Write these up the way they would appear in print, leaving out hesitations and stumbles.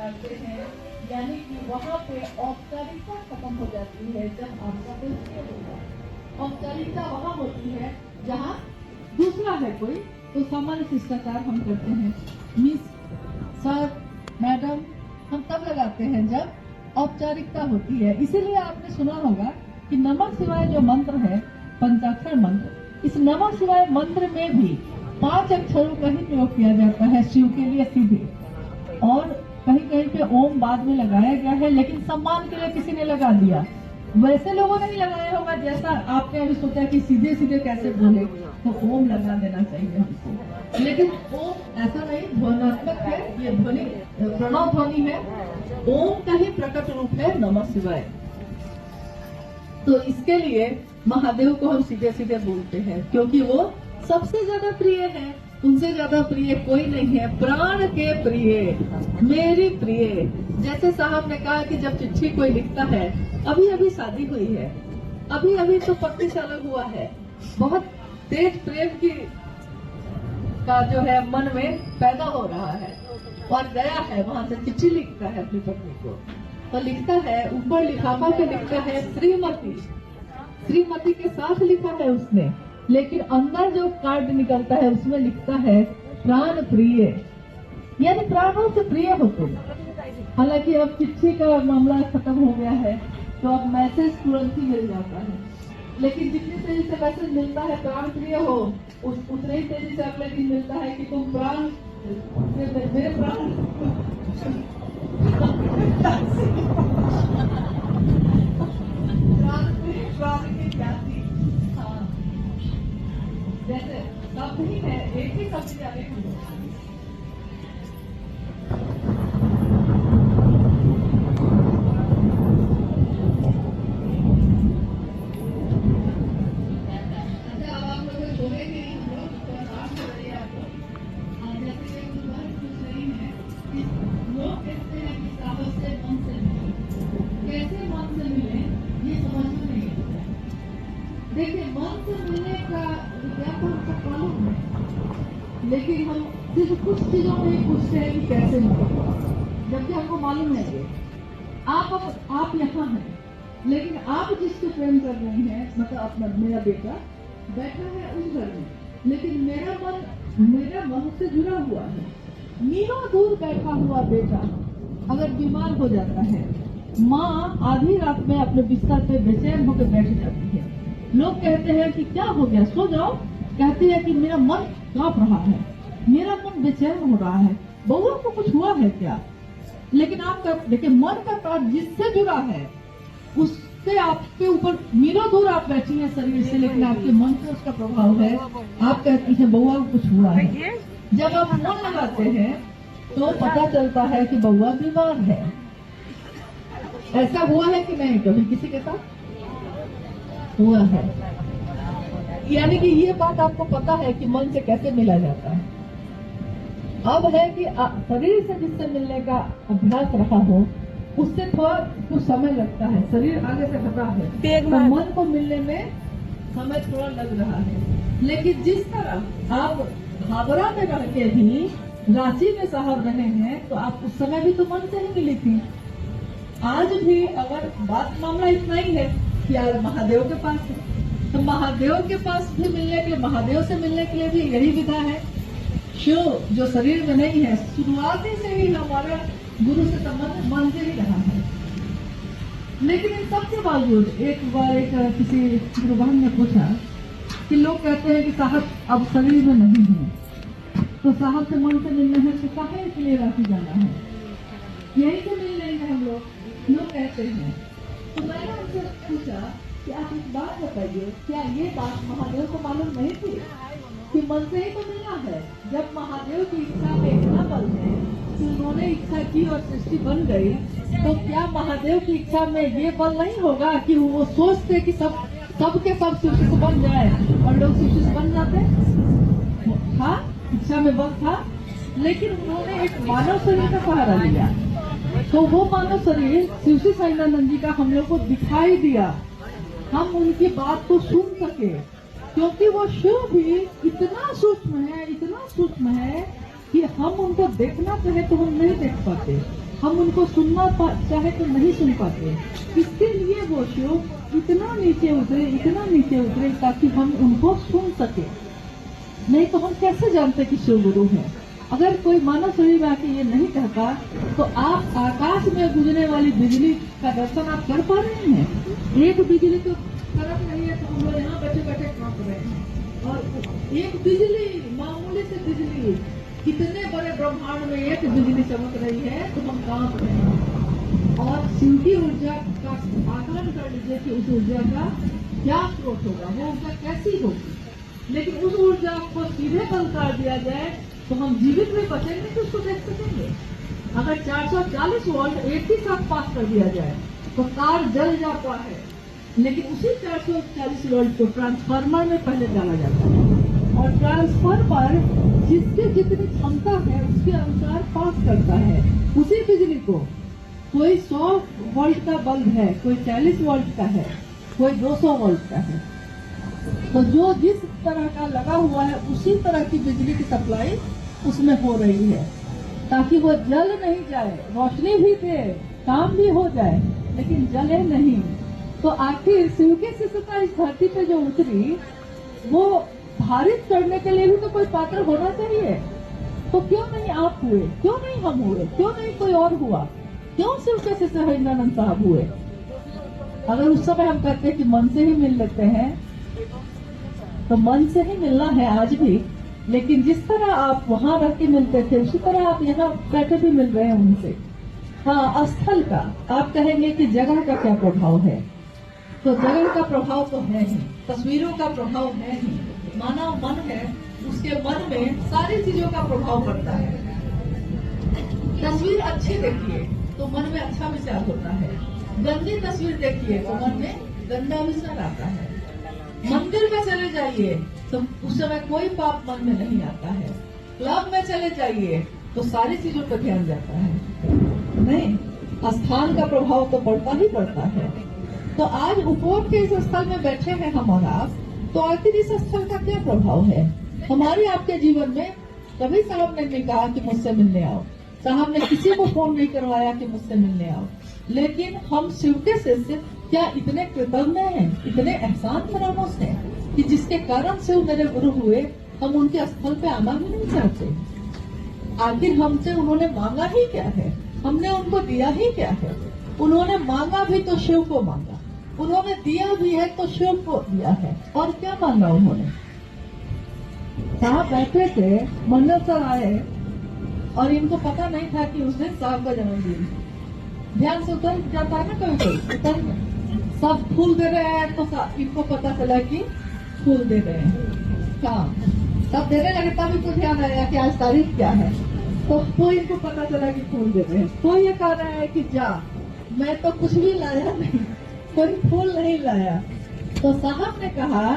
लगाते हैं, यानी कि वहाँ पे औपचारिकता खत्म हो जाती है जब आपका कोई प्रिय होगा। औपचारिकता वहाँ होती है जहाँ दूसरा है कोई, तो सामान्य शिष्टाचार हम करते हैं, मिस, सर, मैडम, हम तब लगाते हैं जब औपचारिकता होती है। इसीलिए आपने सुना होगा कि नमः शिवाय जो मंत्र है, पंचाक्षर मंत्र, इस नमः शिवाय मंत्र में भी 5 अक्षरों का ही प्रयोग किया जाता है शिव के लिए सीधे, और कहीं कहीं पे ओम बाद में लगाया गया है, लेकिन सम्मान के लिए किसी ने लगा दिया। वैसे लोगों ने ही लगाया होगा जैसा आपने अभी सोचा कि सीधे सीधे कैसे बोले, तो ओम लगा देना चाहिए हमको, लेकिन ओम ऐसा नहीं, ध्वनात्मक है, ये ध्वनि प्रणव ध्वनि है, ओम का ही प्रकट रूप है नमः शिवाय। तो इसके लिए महादेव को हम सीधे सीधे बोलते हैं, क्योंकि वो सबसे ज्यादा प्रिय है, उनसे ज्यादा प्रिय कोई नहीं है, प्राण के प्रिय, मेरी प्रिय। जैसे साहब ने कहा कि जब चिट्ठी कोई लिखता है, अभी अभी शादी हुई है, अभी अभी तो पत्नी से अलग हुआ है, बहुत तेज प्रेम की का जो है मन में पैदा हो रहा है, और गया है वहां से चिट्ठी लिखता है अपनी पत्नी को, तो लिखता है, ऊपर लिफाफा पे लिखता है श्रीमती, श्रीमती के साथ लिखा है उसने, लेकिन अंदर जो कार्ड निकलता है उसमें लिखता है प्राण प्रिय, यानी प्राणों से प्रिय होते हैं। हालांकि अब चिट्ठी का मामला खत्म हो गया है, तो अब मैसेज तुरंत ही मिल जाता है, लेकिन जितनी तेजी से मैसेज मिलता है प्राण प्रिय हो, उतने ही तेजी से अगले दिन मिलता है कि तुम प्राण, मेरे प्राण जैसे शब्द ही है, एक ही शब्द जाने को देखिए, मन से मिलने का विज्ञापन तो मालूम है, लेकिन हम सिर्फ कुछ चीजों में ही पूछते हैं कि कैसे मिले, जबकि हमको मालूम है कि आप यहाँ हैं, लेकिन आप जिसको प्रेम कर रहे हैं, मतलब अपना मेरा बेटा बैठा है उस घर में, लेकिन मेरा मन से जुड़ा हुआ है। मीलों दूर बैठा हुआ बेटा अगर बीमार हो जाता है, माँ आधी रात में अपने बिस्तर पे बेचैन होकर बैठ जाती है, लोग कहते हैं कि क्या हो गया, सो जाओ, कहती है कि मेरा मन कांप रहा है, मेरा मन बेचैन हो रहा है, बउआ को कुछ हुआ है क्या। लेकिन आपका देखिए, मन का तार जिससे जुड़ा है उससे आपके ऊपर मीलों दूर आप बैठी हैं शरीर से, लेकिन आपके मन से उसका प्रभाव है, आप कहती हैं बउआ को कुछ हुआ है। जब आप मन लगाते हैं तो पता चलता है कि बउआ बीमार है। ऐसा हुआ है कि नहीं कभी किसी के साथ? हुआ है। यानी कि ये बात आपको पता है कि मन से कैसे मिला जाता है। अब है कि शरीर से जिससे मिलने का अभ्यास रहा हो, उससे थोड़ा कुछ समय लगता है, शरीर आगे से घटा है, तो मन को मिलने में समय थोड़ा लग रहा है। लेकिन जिस तरह आप हावड़ा में रह के भी रांची में साहब रहे हैं, तो आप उस समय भी तो मन से ही मिली थी। आज भी अगर बात मामला इतना ही है कि यार महादेव के पास है, तो महादेव के पास भी मिलने के लिए, महादेव से मिलने के लिए भी यही विधा है। शिव जो शरीर में नहीं है, शुरुआती से ही हमारा गुरु से संबंध मन से ही रहा है। लेकिन इन सबके बावजूद एक बार किसी गुरुवान ने पूछा कि लोग कहते हैं कि साहब अब शरीर में नहीं है, तो साहब से मन से मिलना है, तो काहे इसलिए रांची जाना है, यही से मिल लेंगे हम लोग कहते हैं। तो मैंने उनसे पूछा कि आप एक बात बताइए, क्या ये बात महादेव को मालूम नहीं थी कि मन से ही तो मिलना है? जब महादेव की इच्छा में इतना बल है कि उन्होंने इच्छा की और सृष्टि बन गई, तो क्या महादेव की इच्छा में ये बल नहीं होगा कि वो सोचते कि सबके सब शिव से बन जाए, और लोग शिव से बन जाते? हाँ, इच्छा में बल था, लेकिन उन्होंने एक मानव शरीर का सहारा लिया, तो वो मानव शरीर शिवजी साईनाथ जी का हम लोग को दिखाई दिया, हम उनकी बात को सुन सके, क्योंकि वो शिव भी इतना सूक्ष्म है कि हम उनको देखना चाहे तो हम नहीं देख पाते। हम उनको सुनना चाहे तो नहीं सुन पाते। इसके लिए वो शिव इतना नीचे उतरे ताकि हम उनको सुन सके। नहीं तो हम कैसे जानते कि शिव गुरु है? अगर कोई मानव शरीर में आके ये नहीं कहता तो आप आकाश में गुजरने वाली बिजली का दर्शन आप कर पा रहे हैं? एक बिजली तो तरफ नहीं है तो हम लोग यहाँ बैठे बैठे कांप रहे हैं। और एक बिजली, मामूली से बिजली, कितने बड़े ब्रह्मांड में एक बिजली चमक रही है तो हम कांप रहे हैं। और शिव की ऊर्जा का आकलन कर लीजिए कि उस ऊर्जा का क्या स्रोत होगा, वो ऊर्जा कैसी होगी। लेकिन उस ऊर्जा को सीधे बंद कर दिया जाए तो हम जीवित में बचेंगे तो उसको देख सकेंगे। अगर 440 वोल्ट एक ही साथ पास कर दिया जाए तो कार जल जाता है, लेकिन उसी 440 वोल्ट को ट्रांसफार्मर में पहले डाला जाता है और ट्रांसफार्मर जिसके जितनी क्षमता है उसके अनुसार पास करता है उसी बिजली को। कोई 100 वोल्ट का बल्ब है, कोई 40 वोल्ट का है, कोई 200 वोल्ट का है, तो जो जिस तरह का लगा हुआ है उसी तरह की बिजली की सप्लाई उसमें हो रही है, ताकि वो जल नहीं जाए, रोशनी भी दे, काम भी हो जाए, लेकिन जले नहीं। तो आखिर शिव की शिष्यता इस धरती पे जो उतरी, वो भारित करने के लिए भी तो कोई पात्र होना चाहिए। तो क्यों नहीं आप हुए, क्यों नहीं हम हुए, क्यों नहीं कोई और हुआ, क्यों शिव के शिष्य हरिनानंद साहब हुए? अगर उस समय हम कहते कि मन से ही मिल लेते हैं तो मन से ही मिलना है आज भी, लेकिन जिस तरह आप वहाँ रह के मिलते थे उसी तरह आप यहाँ बैठे भी मिल रहे हैं उनसे। हाँ, स्थल का आप कहेंगे कि जगह का क्या प्रभाव है, तो जगह का प्रभाव तो है ही, तस्वीरों का प्रभाव है ही। मानव मन है, उसके मन में सारी चीजों का प्रभाव पड़ता है। तस्वीर अच्छी देखिए तो मन में अच्छा विचार होता है, गंदी तस्वीर देखिए तो मन में गंदा विचार आता है। मंदिर में चले जाइए तो उस समय कोई पाप मन में नहीं आता है। क्लब में चले जाइए तो सारी चीजों पर ध्यान जाता है। नहीं, स्थान का प्रभाव तो पड़ता ही पड़ता है। तो आज उपभोग के इस स्थल में बैठे हैं हम और आप, तो आखिर इस स्थल का क्या प्रभाव है हमारे आपके जीवन में? कभी साहब ने नहीं कहा कि मुझसे मिलने आओ, साहब ने किसी को फोन नहीं करवाया कि मुझसे मिलने आओ, लेकिन हम शिव के शिष्य क्या इतने कृतज्ञ हैं, इतने एहसान फरामोश हैं कि जिसके कारण शिव मेरे गुरु हुए, हम उनके स्थल पे आना भी नहीं चाहते। आखिर हमसे उन्होंने मांगा ही क्या है, हमने उनको दिया ही क्या है? उन्होंने मांगा भी तो शिव को मांगा, उन्होंने दिया भी है तो शिव को दिया है। और क्या मांगा उन्होंने? साहब बैठे थे, मंडल सर आए और इनको पता नहीं था कि उस दिन साहब का जन्मदिन। ध्यान से उतर जाता है ना कभी कभी, उतर सब फूल दे रहे हैं तो इनको पता चला कि फूल दे रहे हैं। हाँ, सब देने लगे तब इनको ध्यान आया कि आज तारीख क्या है, तो इनको पता चला कि फूल दे रहे हैं। तो ये कह रहा है कि जा, मैं तो कुछ भी लाया नहीं, कोई फूल नहीं लाया। तो साहब ने कहा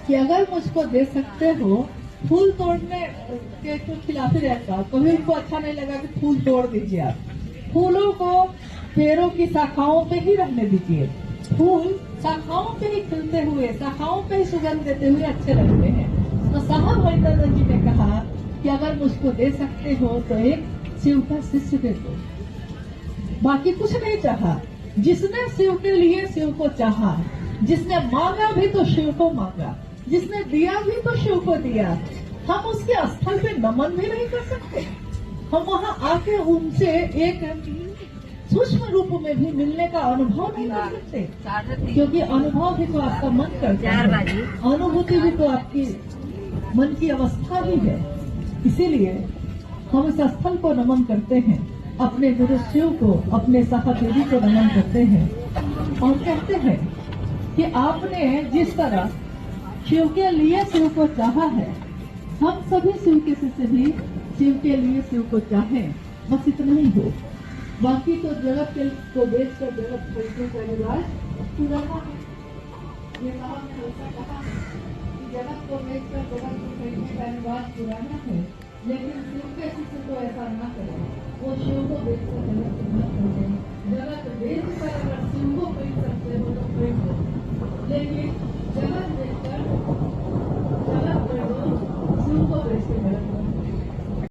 कि अगर मुझको दे सकते हो, फूल तोड़ने के तो खिलाफ ही रहता, कभी उनको अच्छा नहीं लगा कि फूल तोड़ दीजिए। आप फूलों को पेड़ों की शाखाओं पे ही रहने दीजिए। फूल शाखाओं पे ही खिलते हुए, शाखाओं पे ही सुगंध देते हुए अच्छे लगते हैं। तो साहब हरिनानंद जी ने कहा कि अगर मुझको दे सकते हो तो एक शिव का शिष्य दे दो। बाकी कुछ नहीं चाहा, जिसने शिव के लिए शिव को चाहा, जिसने मांगा भी तो शिव को मांगा, जिसने दिया भी तो शिव को दिया। हम उसके स्थल पे नमन भी नहीं कर सकते, हम वहाँ आके उनसे एक सूक्ष्म रूप में भी मिलने का अनुभव नहीं कर सकते, क्योंकि अनुभव भी तो आपका मन करता है, अनुभूति भी तो आपकी मन की अवस्था भी है। इसीलिए हम इस स्थल को नमन करते हैं, अपने गुरु शिव को, अपने सहदेवी को नमन करते हैं और कहते हैं कि आपने जिस तरह शिव के लिए शिव को चाहा है, हम सभी शिव के शिष्य भी शिव के लिए शिव को चाहें, बस इतना ही हो। बाकी तो जगत को देख कर जगत खरीदने का रिवाज पुराना है। ये साहब ने ऐसा कहा कि जगत को देख कर जगत को खरीदने का रिवाज पुराना है, लेकिन शिव के शिष्य को ऐसा न करें। वो शिव को देख कर जगत को न खरीदें, जगत देख कर अगर शिव को खरीद सकते हो तो खरीद लो, लेकिन जगत देख कर